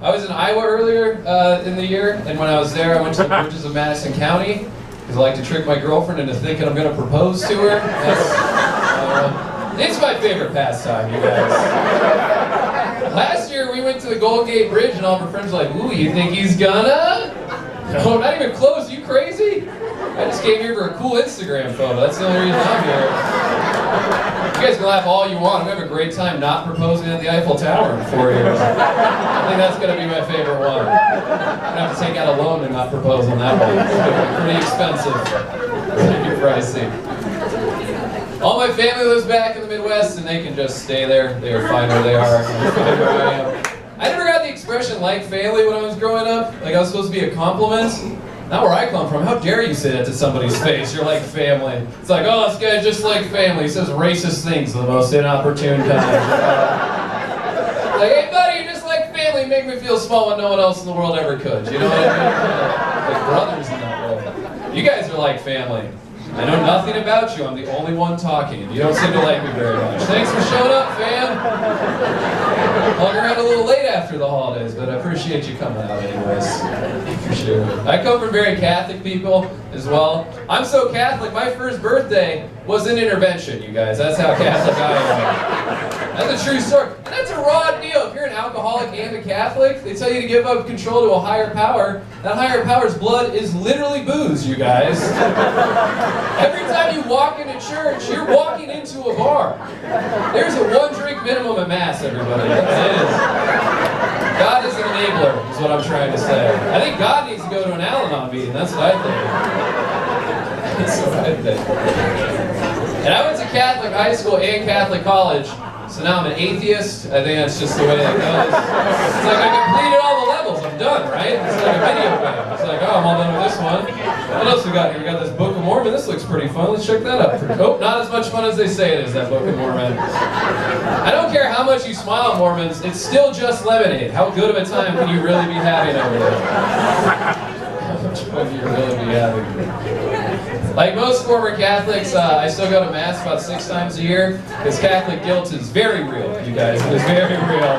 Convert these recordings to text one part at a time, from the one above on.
I was in Iowa earlier in the year, and when I was there, I went to the bridges of Madison County, because I like to trick my girlfriend into thinking I'm going to propose to her. It's my favorite pastime, you guys. Last year, we went to the Golden Gate Bridge, and all of our friends were like, ooh, you think he's gonna? No, not even close, you crazy? I just came here for a cool Instagram photo, that's the only reason I'm here. You guys can laugh all you want. I'm going to have a great time not proposing at the Eiffel Tower in 4 years. I think that's going to be my favorite one. I'm going to have to take out a loan to not propose on that one. It's going to be pretty expensive. Pretty pricey. All my family lives back in the Midwest, and they can just stay there. They are fine where they are. I'm fine where I am. I never got the expression like family when I was growing up. Like I was supposed to be a compliment. Not where I come from. How dare you say that to somebody's face? You're like family. It's like, oh, this guy's just like family. He says racist things at the most inopportune times. Like, hey, buddy, you're just like family. Make me feel small when no one else in the world ever could. You know what I mean? Like brothers in that way. You guys are like family. I know nothing about you. I'm the only one talking. You don't seem to like me very much. Thanks for showing up, fam. Hung around a little late after the holidays, but I appreciate you coming out anyways. For sure. I come from very Catholic people as well. I'm so Catholic, my first birthday was an intervention, you guys. That's how Catholic I am. That's a true story. And that's a raw deal. If you're an alcoholic and a Catholic, they tell you to give up control to a higher power. That higher power's blood is literally booze, you guys. Every time you walk into church, you're walking into a bar. There's a one-drink minimum at Mass, everybody. That's it. God is an enabler, is what I'm trying to say. I think God needs to go to an Al-Anon meeting. That's what I think. That's what I think. And I went to Catholic high school and Catholic college, so now I'm an atheist. I think that's just the way that goes. It's like I completed all the levels. I'm done, right? It's like a video game. It's like, oh, I'm all done with this one. What else we got here? We got this Book of Mormon. This looks pretty fun. Let's check that out. Oh, not as much fun as they say it is, that Book of Mormon. I don't care how much you smile at Mormons, it's still just lemonade. How good of a time can you really be having over there? How much fun can you really be having? Like most former Catholics, I still go to Mass about 6 times a year, because Catholic guilt is very real, you guys. It is very real.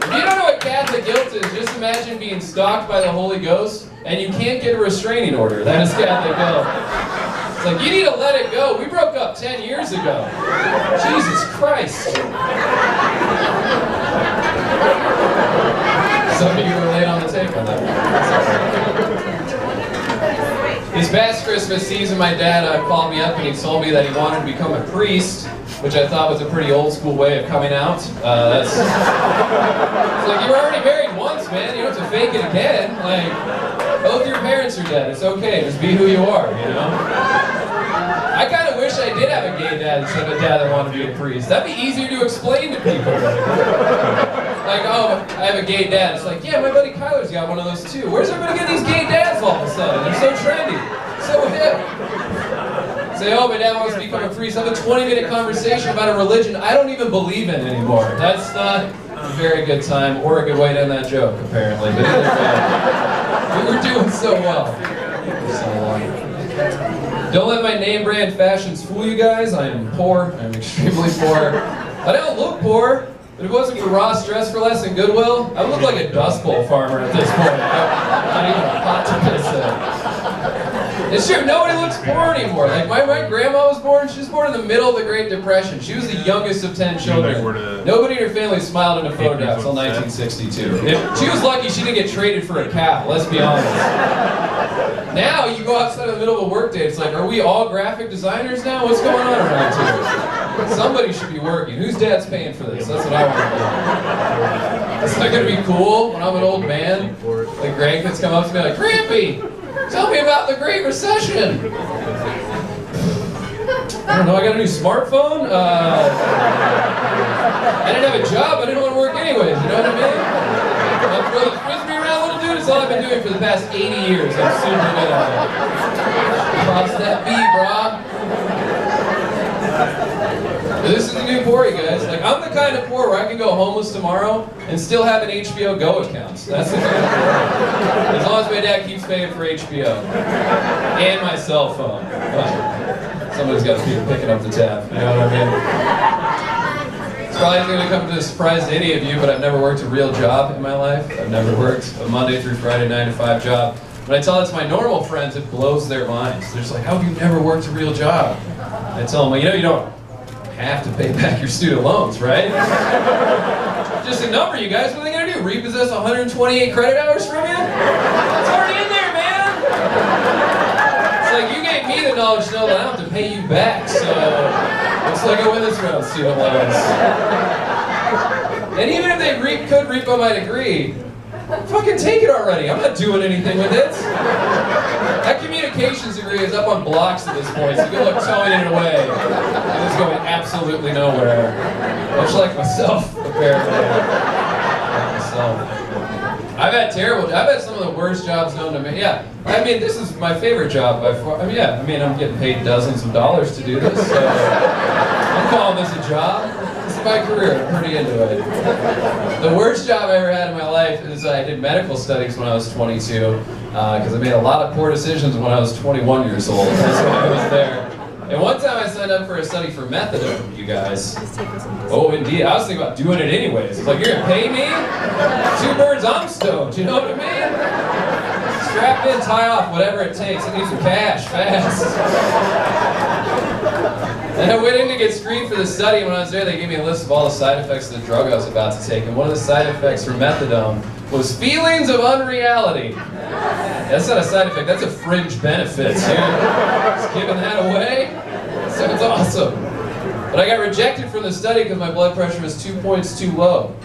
If you don't know what Catholic guilt is, just imagine being stalked by the Holy Ghost, and you can't get a restraining order. That is Catholic guilt. It's like, you need to let it go. We broke up 10 years ago. Jesus Christ. Some of you were late on the take on that. This past Christmas season, my dad called me up and he told me that he wanted to become a priest, which I thought was a pretty old school way of coming out. It's like, you were already married once, man. You don't have to fake it again. Like, both your parents are dead. It's okay. Just be who you are, you know? I kind of wish I did have a gay dad instead of a dad that wanted to be a priest. That'd be easier to explain to people. Like, oh, I have a gay dad. It's like, yeah, my buddy Kyler's got one of those too. Where's everybody getting these gay dads all of a sudden? They're so trendy, so hip. Say, oh, my dad wants to become a priest. Have a 20-minute conversation about a religion I don't even believe in anymore. That's not a very good time or a good way to end that joke, apparently. But either way, we were doing so well. Don't let my name brand fashions fool you guys. I am poor. I'm extremely poor. I don't look poor. But if it wasn't for Ross Dress for Less and Goodwill, I would look like a Dust Bowl farmer at this point. Not even a pot to piss in. It's true, nobody looks poor anymore. Like, my grandma was born, she was born in the middle of the Great Depression. She was the youngest of 10 children. Nobody in her family smiled in a photograph until 1962. If she was lucky she didn't get traded for a cow, let's be honest. Now, you go outside in the middle of a workday, it's like, are we all graphic designers now? What's going on around here? Somebody should be working. Whose dad's paying for this? That's what I want to do. It's not going to be cool when I'm an old man. Like, grandkids come up to me like, Grampy, tell me about the Great Recession. I don't know, I got a new smartphone. I didn't have a job, I didn't want to work anyways, you know what I mean? I'll throw the frisbee around, little dude. It's all I've been doing for the past 80 years. I'm super good at it. Props to that beat, brah. This is the new poor, you guys. Like, I'm the kind of poor where I can go homeless tomorrow and still have an HBO Go account. That's the kind of poor. As long as my dad keeps paying for HBO. And my cell phone. But somebody's got to be picking up the tab. You know what I mean? It's probably going to come to a surprise to any of you, but I've never worked a real job in my life. I've never worked a Monday through Friday 9-to-5 job. When I tell that to my normal friends, it blows their minds. They're just like, how have you never worked a real job? I tell them, well, you know, you don't have to pay back your student loans, right? Just a number, you guys. What are they going to do? Repossess 128 credit hours from you? It's already in there, man! It's like, you gave me the knowledge to know that I don't have to pay you back, so looks like I win this round, student loans. And even if they could repo my degree, fucking take it already. I'm not doing anything with it. That communications degree is up on blocks at this point, so good luck towing it away. It is going absolutely nowhere. Much like myself, apparently. I've had some of the worst jobs known to me. Yeah, I mean, this is my favorite job by far. I mean, yeah, I'm getting paid dozens of dollars to do this, so I'm calling this a job. This is my career. I'm pretty into it. The worst job I ever had in my life is I did medical studies when I was 22, because I made a lot of poor decisions when I was 21 years old. That's why I was there. And one time I signed up for a study for methadone, you guys. Oh, indeed. I was thinking about doing it anyways. It's like, you're gonna pay me? 2 birds, I'm stoked. You know what I mean? Strap in, tie off, whatever it takes. I need some cash, fast. And I went in to get screened for the study, and when I was there, they gave me a list of all the side effects of the drug I was about to take. And one of the side effects for methadone was feelings of unreality. That's not a side effect, that's a fringe benefit. You're just giving that away? Sounds awesome. But I got rejected from the study because my blood pressure was 2 points too low.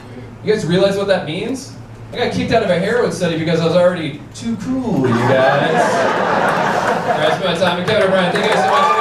You guys realize what that means? I got kicked out of a heroin study because I was already too cool, you guys. Alright, that's my time. I'm Kevin O'Brien. Thank you guys so much.